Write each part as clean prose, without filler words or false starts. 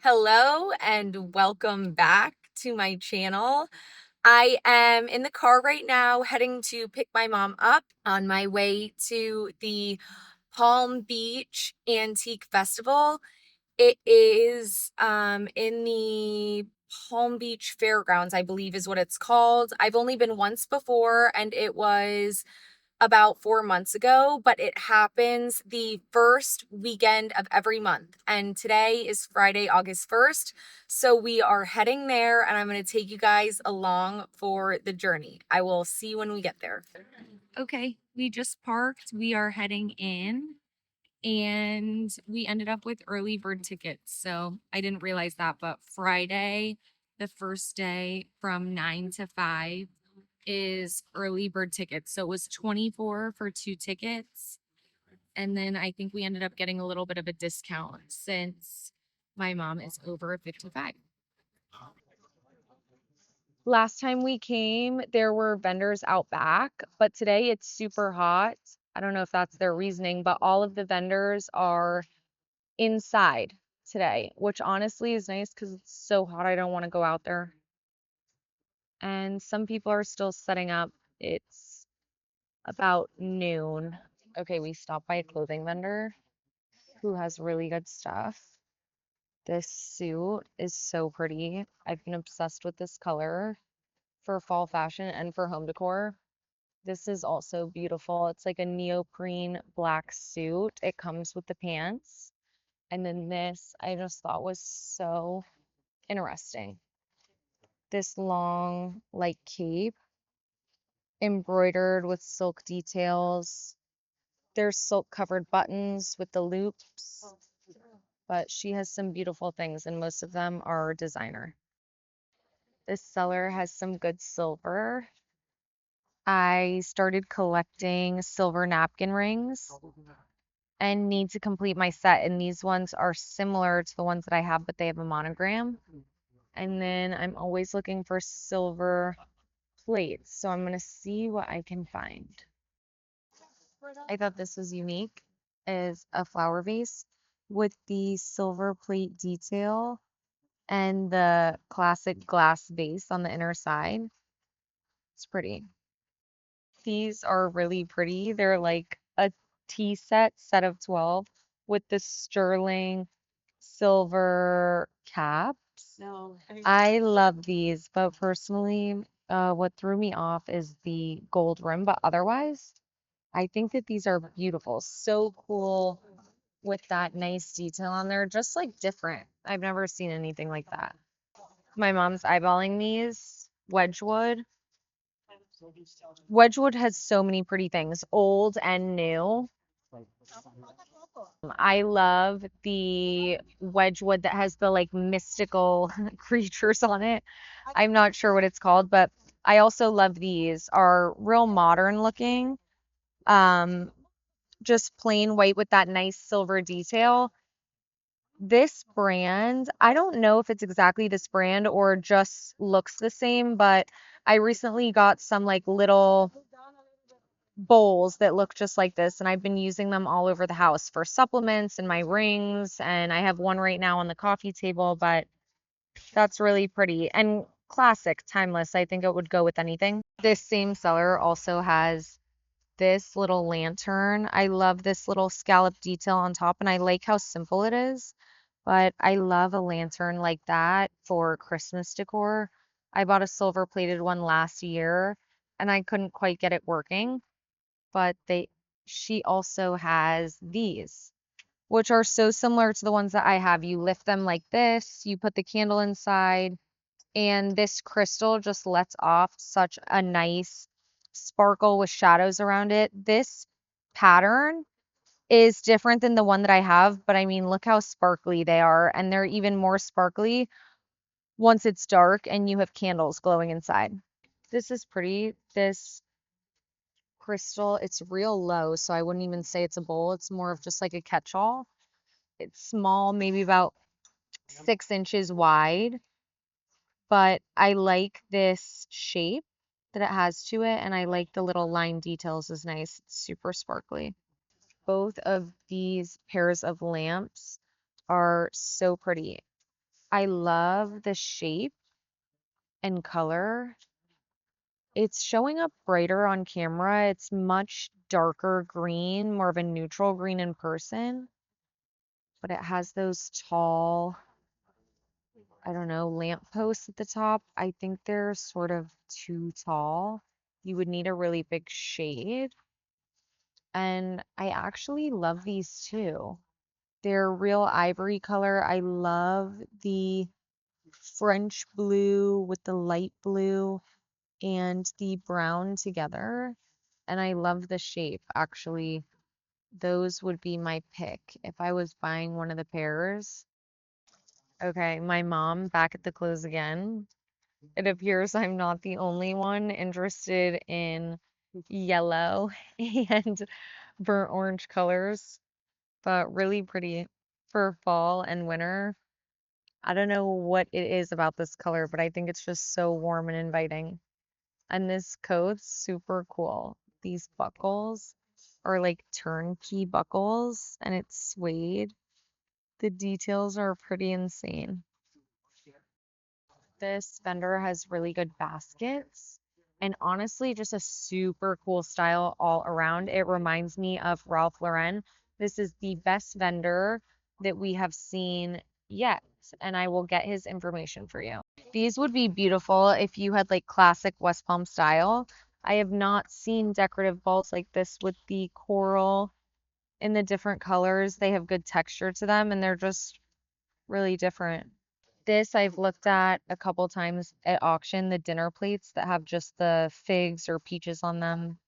Hello and welcome back to my channel. I am in the car right now heading to pick my mom up on my way to the Palm Beach Antique Festival. It is in the Palm Beach Fairgrounds, I believe is what it's called. I've only been once before and it was about 4 months ago, but it happens the first weekend of every month. And today is Friday, August 1st. So we are heading there and I'm going to take you guys along for the journey. I will see you when we get there. Okay, we just parked. We are heading in and we ended up with early bird tickets. So I didn't realize that, but Friday, the first day from 9 to 5 is early bird tickets. So it was 24 for 2 tickets. And then I think we ended up getting a little bit of a discount since my mom is over 55. Last time we came, there were vendors out back, but today it's super hot. I don't know if that's their reasoning, but all of the vendors are inside today, which honestly is nice because it's so hot. I don't want to go out there. And some people are still setting up. It's about noon. Okay, we stopped by a clothing vendor who has really good stuff. This suit is so pretty. I've been obsessed with this color for fall fashion and for home decor. This is also beautiful. It's like a neoprene black suit. It comes with the pants. And then this I just thought was so interesting. This long, like cape, embroidered with silk details. There's silk covered buttons with the loops, but she has some beautiful things, and most of them are designer. This seller has some good silver. I started collecting silver napkin rings and need to complete my set, and these ones are similar to the ones that I have, but they have a monogram. And then I'm always looking for silver plates, so I'm gonna see what I can find. I thought this was unique, is a flower vase with the silver plate detail and the classic glass vase on the inner side. It's pretty. These are really pretty. They're like a tea set of 12 with the sterling silver caps. I love these, but personally, what threw me off is the gold rim, but otherwise, I think that these are beautiful. So cool with that nice detail on there, just like different. I've never seen anything like that. My mom's eyeballing these. Wedgwood. Wedgwood has so many pretty things, old and new. I love the Wedgwood that has the like mystical creatures on it. I'm not sure what it's called, but I also love these. Are real modern looking. Um, just plain white with that nice silver detail. This brand, I don't know if it's exactly this brand or just looks the same, but I recently got some like little bowls that look just like this, and I've been using them all over the house for supplements and my rings, and I have one right now on the coffee table, but that's really pretty and classic, timeless. I think it would go with anything. This same seller also has this little lantern. I love this little scallop detail on top, and I like how simple it is, but I love a lantern like that for Christmas decor. I bought a silver plated one last year and I couldn't quite get it working, but she also has these, which are so similar to the ones that I have. You lift them like this, you put the candle inside, and this crystal just lets off such a nice sparkle with shadows around it. This pattern is different than the one that I have, but I mean, look how sparkly they are, and they're even more sparkly once it's dark and you have candles glowing inside. This is pretty. This crystal, it's real low, so I wouldn't even say it's a bowl. It's more of just like a catch-all. It's small, maybe about 6 inches wide, but I like this shape that it has to it, and I like the little line details is nice. It's super sparkly. Both of these pairs of lamps are so pretty. I love the shape and color. It's showing up brighter on camera. It's much darker green, more of a neutral green in person, but it has those tall, I don't know, lamp posts at the top. I think they're sort of too tall. You would need a really big shade. And I actually love these too. They're real ivory color. I love the French blue with the light blue and the brown together. And I love the shape. Actually, those would be my pick if I was buying one of the pairs. Okay, my mom back at the close again. It appears I'm not the only one interested in yellow and burnt orange colors, but really pretty for fall and winter. I don't know what it is about this color, but I think it's just so warm and inviting. And this coat's super cool. These buckles are like turnkey buckles and it's suede. The details are pretty insane. This vendor has really good baskets and honestly just a super cool style all around. It reminds me of Ralph Lauren. This is the best vendor that we have seen yet, and I will get his information for you. These would be beautiful if you had like classic West Palm style. I have not seen decorative balls like this with the coral in the different colors. They have good texture to them and they're just really different. This I've looked at a couple times at auction, the dinner plates that have just the figs or peaches on them.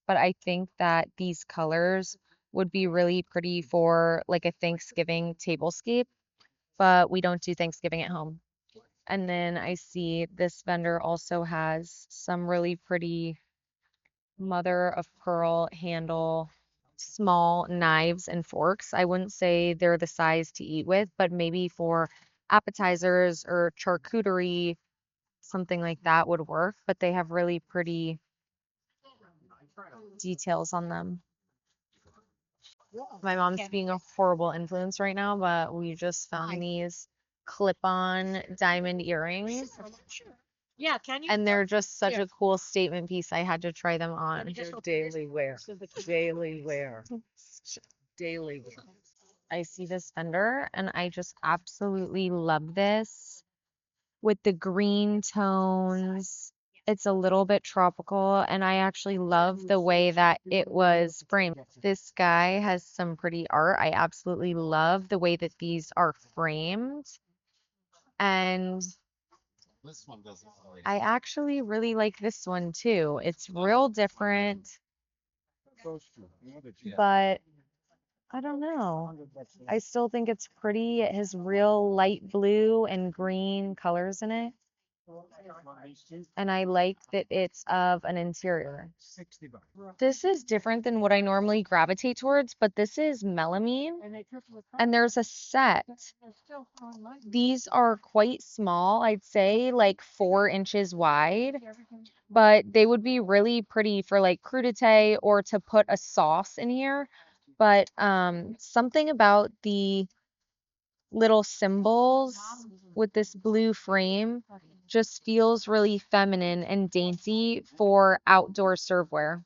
But I think that these colors would be really pretty for like a Thanksgiving tablescape, but we don't do Thanksgiving at home. And then I see this vendor also has some really pretty mother of pearl handle small knives and forks. I wouldn't say they're the size to eat with, but maybe for appetizers or charcuterie, something like that would work. But they have really pretty details on them. My mom's being a horrible influence right now, but we just found these clip-on diamond earrings. And they're just such a cool statement piece. I had to try them on. They're daily wear. Daily wear. Daily wear. I see this vendor and I just absolutely love this with the green tones. It's a little bit tropical and I actually love the way that it was framed. This guy has some pretty art. I absolutely love the way that these are framed. And I actually really like this one too. It's real different, but I don't know. I still think it's pretty. It has real light blue and green colors in it. And I like that it's of an interior. This is different than what I normally gravitate towards, but this is melamine and there's a set. These are quite small, I'd say like 4 inches wide, but they would be really pretty for like crudité or to put a sauce in here. But something about the little symbols with this blue frame just feels really feminine and dainty for outdoor serveware.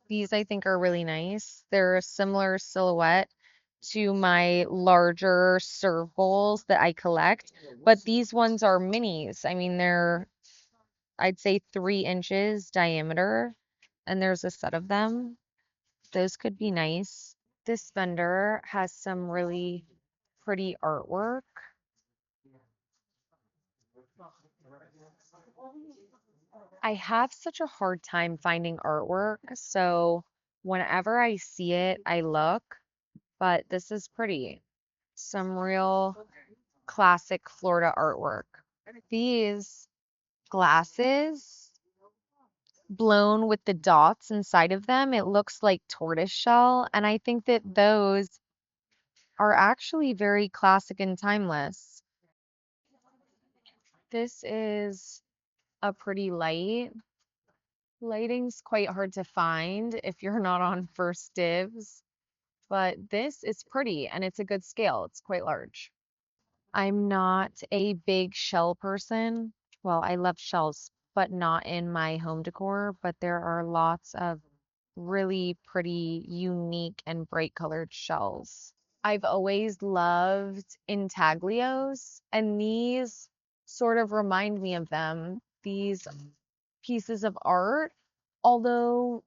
These I think are really nice. They're a similar silhouette to my larger serve bowls that I collect, but these ones are minis. I mean, they're, I'd say 3 inches diameter, and there's a set of them. Those could be nice. This vendor has some really pretty artwork. I have such a hard time finding artwork, so whenever I see it, I look, but this is pretty. Some real classic Florida artwork. These glasses blown with the dots inside of them, it looks like tortoise shell, and I think that those are actually very classic and timeless. This is a pretty light. Lighting's quite hard to find if you're not on first dibs, but this is pretty and it's a good scale. It's quite large. I'm not a big shell person. Well, I love shells, but not in my home decor. But there are lots of really pretty, unique, and bright colored shells. I've always loved intaglios, and these sort of remind me of them, these pieces of art. Although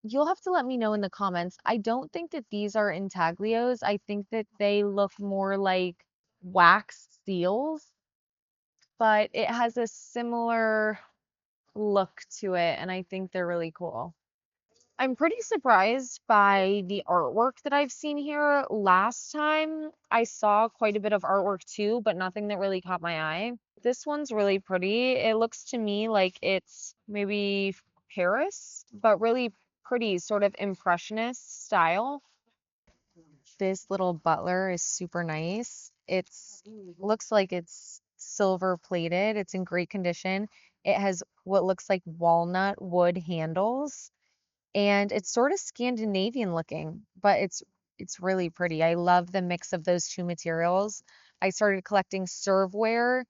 you'll have to let me know in the comments. I don't think that these are intaglios. I think that they look more like wax seals, but it has a similar look to it, and I think they're really cool. I'm pretty surprised by the artwork that I've seen here. Last time I saw quite a bit of artwork too, but nothing that really caught my eye. This one's really pretty. It looks to me like it's maybe Paris, but really pretty, sort of impressionist style. This little butler is super nice. It's looks like it's silver plated. It's in great condition. It has what looks like walnut wood handles and it's sort of Scandinavian looking, but it's really pretty. I love the mix of those two materials. I started collecting serveware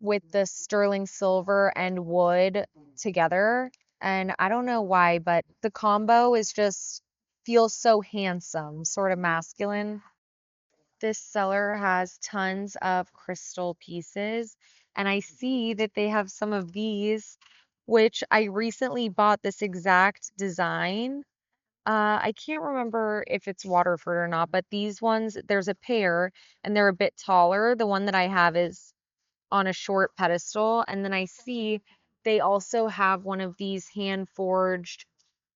with the sterling silver and wood together, and I don't know why, but the combo is just feels so handsome, sort of masculine. This seller has tons of crystal pieces, and I see that they have some of these, which I recently bought this exact design. I can't remember if it's Waterford or not, but these ones, there's a pair and they're a bit taller. The one that I have is on a short pedestal. And then I see they also have one of these hand forged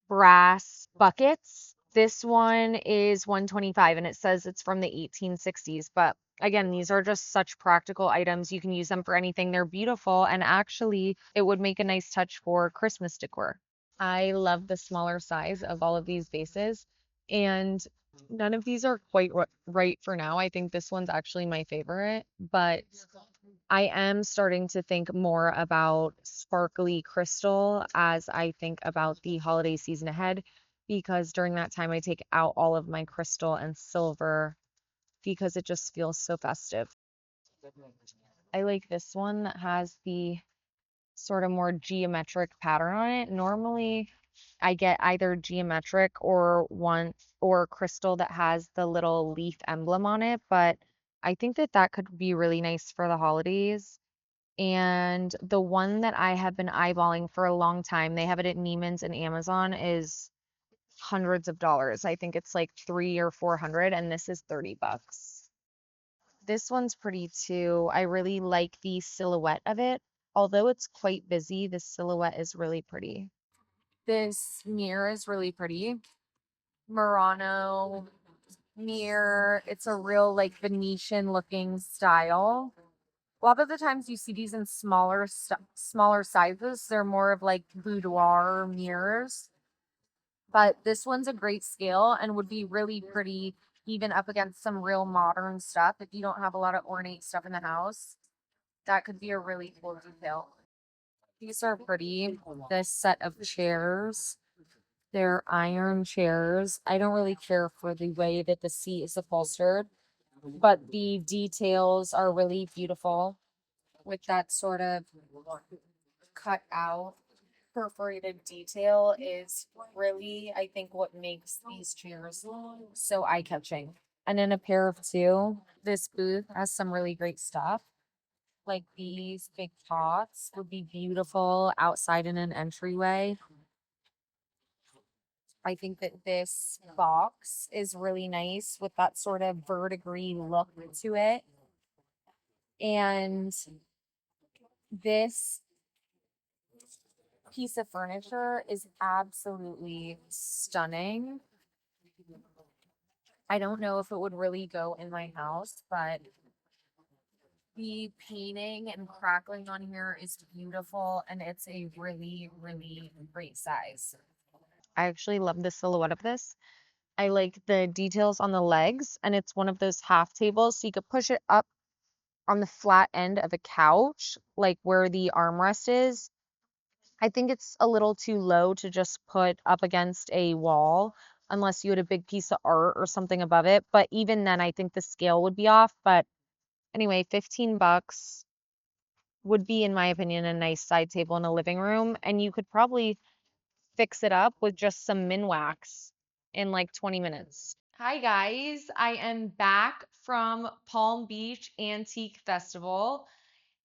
brass buckets. This one is 125 and it says it's from the 1860s. But again, these are just such practical items. You can use them for anything. They're beautiful and actually it would make a nice touch for Christmas decor. I love the smaller size of all of these vases, and none of these are quite right for now. I think this one's actually my favorite, but I am starting to think more about sparkly crystal as I think about the holiday season ahead, because during that time I take out all of my crystal and silver because it just feels so festive. I like this one that has the sort of more geometric pattern on it. Normally, I get either geometric or one or crystal that has the little leaf emblem on it, but I think that that could be really nice for the holidays. And the one that I have been eyeballing for a long time, they have it at Neiman's and Amazon, is hundreds of dollars. I think it's like 3 or 400, and this is 30 bucks. This one's pretty too. I really like the silhouette of it. Although it's quite busy, the silhouette is really pretty. This mirror is really pretty. Murano mirror. It's a real like Venetian looking style. A lot of the times you see these in smaller sizes. They're more of like boudoir mirrors. But this one's a great scale and would be really pretty even up against some real modern stuff. If you don't have a lot of ornate stuff in the house, that could be a really cool detail. These are pretty. This set of chairs. They're iron chairs. I don't really care for the way that the seat is upholstered, but the details are really beautiful with that sort of cut out perforated detail is really, I think, what makes these chairs so eye-catching. And in a pair of two, this booth has some really great stuff. Like these big pots would be beautiful outside in an entryway. I think that this box is really nice with that sort of verdigris look to it. And this piece of furniture is absolutely stunning. I don't know if it would really go in my house, but the painting and crackling on here is beautiful and it's a really, really great size. I actually love the silhouette of this. I like the details on the legs, and it's one of those half tables, so you could push it up on the flat end of a couch, like where the armrest is. I think it's a little too low to just put up against a wall unless you had a big piece of art or something above it. But even then, I think the scale would be off. But Anyway, 15 bucks would be, in my opinion, a nice side table in a living room, and you could probably fix it up with just some Minwax in like 20 minutes. Hi guys, I am back from Palm Beach Antique Festival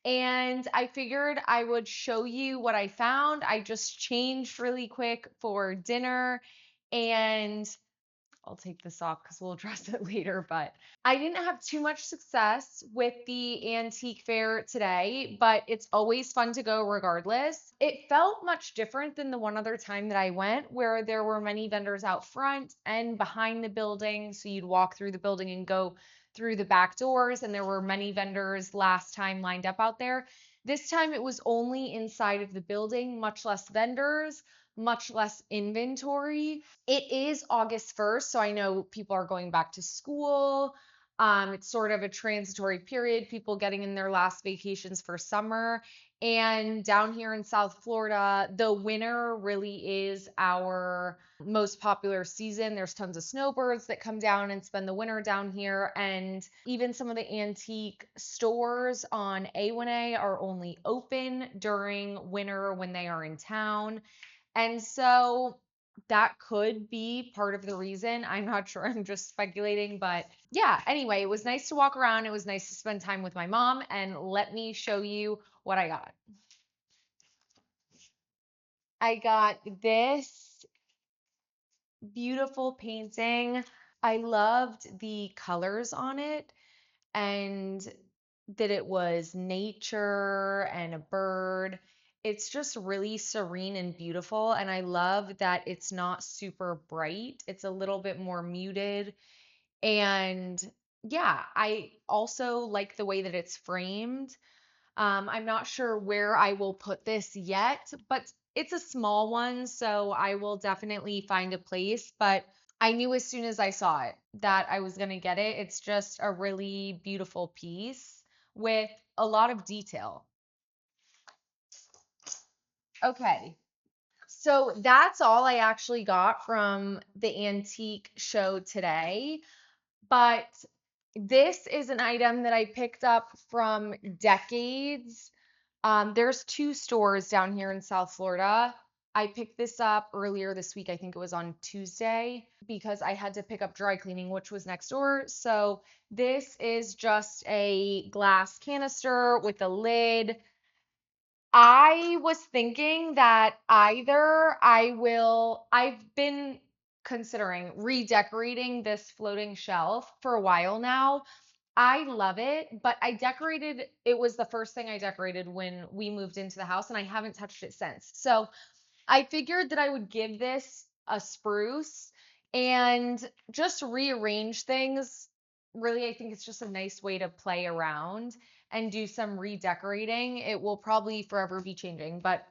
and I figured I would show you what I found. I just changed really quick for dinner and I'll take this off because we'll address it later, but I didn't have too much success with the antique fair today, but it's always fun to go regardless. It felt much different than the one other time that I went, where there were many vendors out front and behind the building. So you'd walk through the building and go through the back doors, and there were many vendors last time lined up out there. This time it was only inside of the building, much less vendors, much less inventory. It is August 1st, so I know people are going back to school. It's sort of a transitory period, people getting in their last vacations for summer. And down here in South Florida, the winter really is our most popular season. There's tons of snowbirds that come down and spend the winter down here. And even some of the antique stores on A1A are only open during winter when they are in town. And so that could be part of the reason. I'm not sure. I'm just speculating. But yeah, anyway, it was nice to walk around. It was nice to spend time with my mom. And let me show you what I got. I got this beautiful painting. I loved the colors on it and that it was nature and a bird. It's just really serene and beautiful. And I love that it's not super bright, it's a little bit more muted. And yeah, I also like the way that it's framed. I'm not sure where I will put this yet, but it's a small one, so I will definitely find a place. But I knew as soon as I saw it that I was going to get it. It's just a really beautiful piece with a lot of detail. Okay, so that's all I actually got from the antique show today. But this is an item that I picked up from Decades. There's two stores down here in South Florida. I picked this up earlier this week. I think it was on Tuesday because I had to pick up dry cleaning, which was next door. So this is just a glass canister with a lid. I was thinking that I've been considering redecorating this floating shelf for a while now. I love it, but it was the first thing I decorated when we moved into the house, and I haven't touched it since. So I figured that I would give this a spruce and just rearrange things. Really, I think it's just a nice way to play around and do some redecorating. It will probably forever be changing, but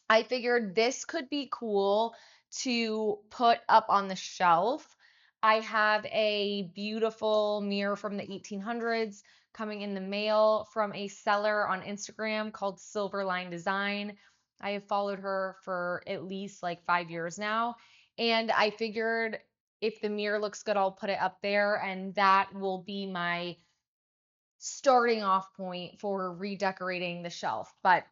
I figured this could be cool to put up on the shelf. I have a beautiful mirror from the 1800s coming in the mail from a seller on Instagram called Silverline Design. I have followed her for at least like 5 years now. And I figured if the mirror looks good, I'll put it up there, and that will be my starting off point for redecorating the shelf. But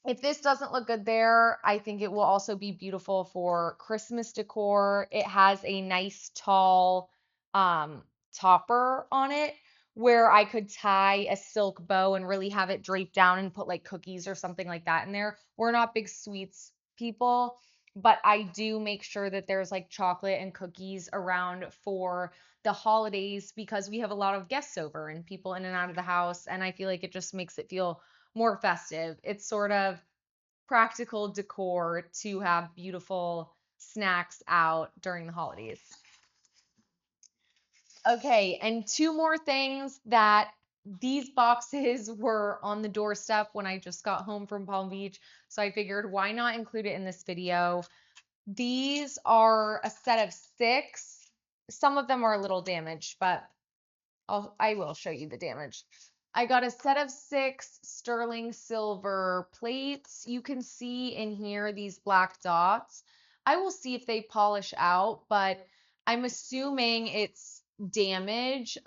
if this doesn't look good there, I think it will also be beautiful for Christmas decor. It has a nice tall um, topper on it where I could tie a silk bow and really have it draped down and put like cookies or something like that in there. We're not big sweets people, but I do make sure that there's like chocolate and cookies around for the holidays because we have a lot of guests over and people in and out of the house, and I feel like it just makes it feel more festive. It's sort of practical decor to have beautiful snacks out during the holidays. Okay, and two more things that these boxes were on the doorstep when I just got home from Palm Beach, so I figured why not include it in this video. These are a set of six. Some of them are a little damaged, but I will show you the damage. I got a set of six sterling silver plates. You can see in here these black dots. I will see if they polish out, but I'm assuming it's damage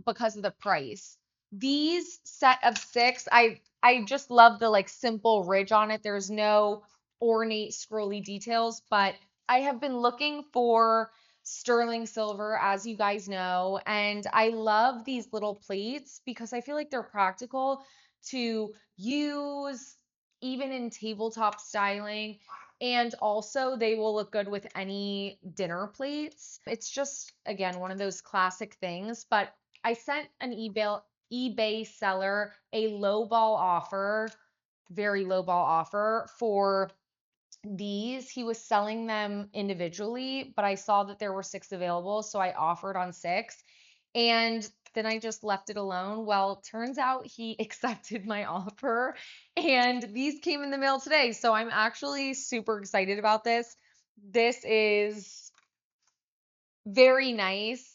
because of the price. These set of six, I just love the like simple ridge on it. There's no ornate scrolly details, but I have been looking for sterling silver, as you guys know, and I love these little plates because I feel like they're practical to use even in tabletop styling. And also, they will look good with any dinner plates. It's just, again, one of those classic things. But I sent an eBay seller a lowball offer, very lowball offer for these. He was selling them individually, but I saw that there were six available, so I offered on six. And then I just left it alone. Well, turns out he accepted my offer, and these came in the mail today. So I'm actually super excited about this. This is very nice.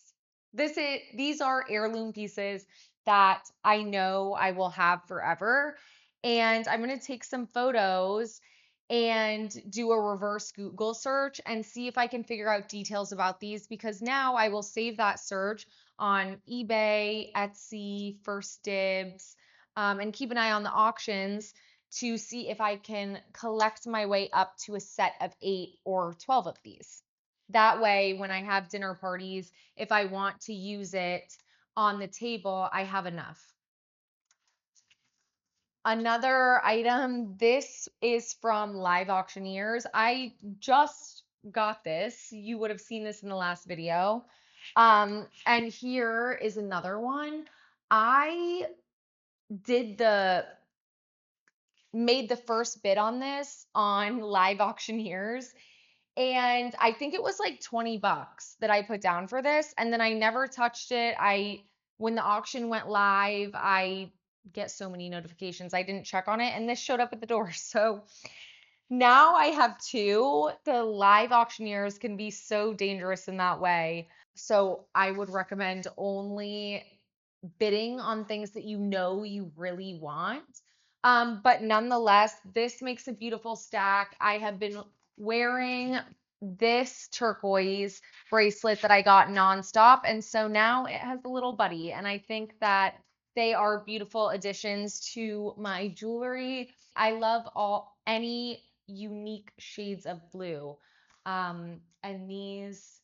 These are heirloom pieces that I know I will have forever. And I'm going to take some photos and do a reverse Google search and see if I can figure out details about these because now I will save that search on eBay, Etsy, First Dibs, and keep an eye on the auctions to see if I can collect my way up to a set of 8 or 12 of these. That way, when I have dinner parties, if I want to use it on the table, I have enough. Another item, this is from Live Auctioneers. I just got this. You would have seen this in the last video. And here is another one. I did the made the first bid on this on Live Auctioneers. And I think it was like 20 bucks that I put down for this. And then I never touched it. When the auction went live, I get so many notifications. I didn't check on it. And this showed up at the door. So now I have two. The live auctioneers can be so dangerous in that way. So I would recommend only bidding on things that you know you really want. But nonetheless, this makes a beautiful stack. I have been wearing this turquoise bracelet that I got nonstop, and so now it has a little buddy, and I think that they are beautiful additions to my jewelry. I love any unique shades of blue. And these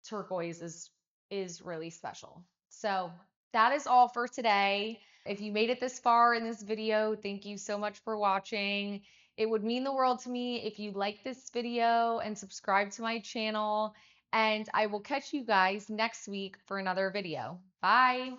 turquoise is really special. So that is all for today. If you made it this far in this video, thank you so much for watching. It would mean the world to me if you like this video and subscribe to my channel. And I will catch you guys next week for another video. Bye.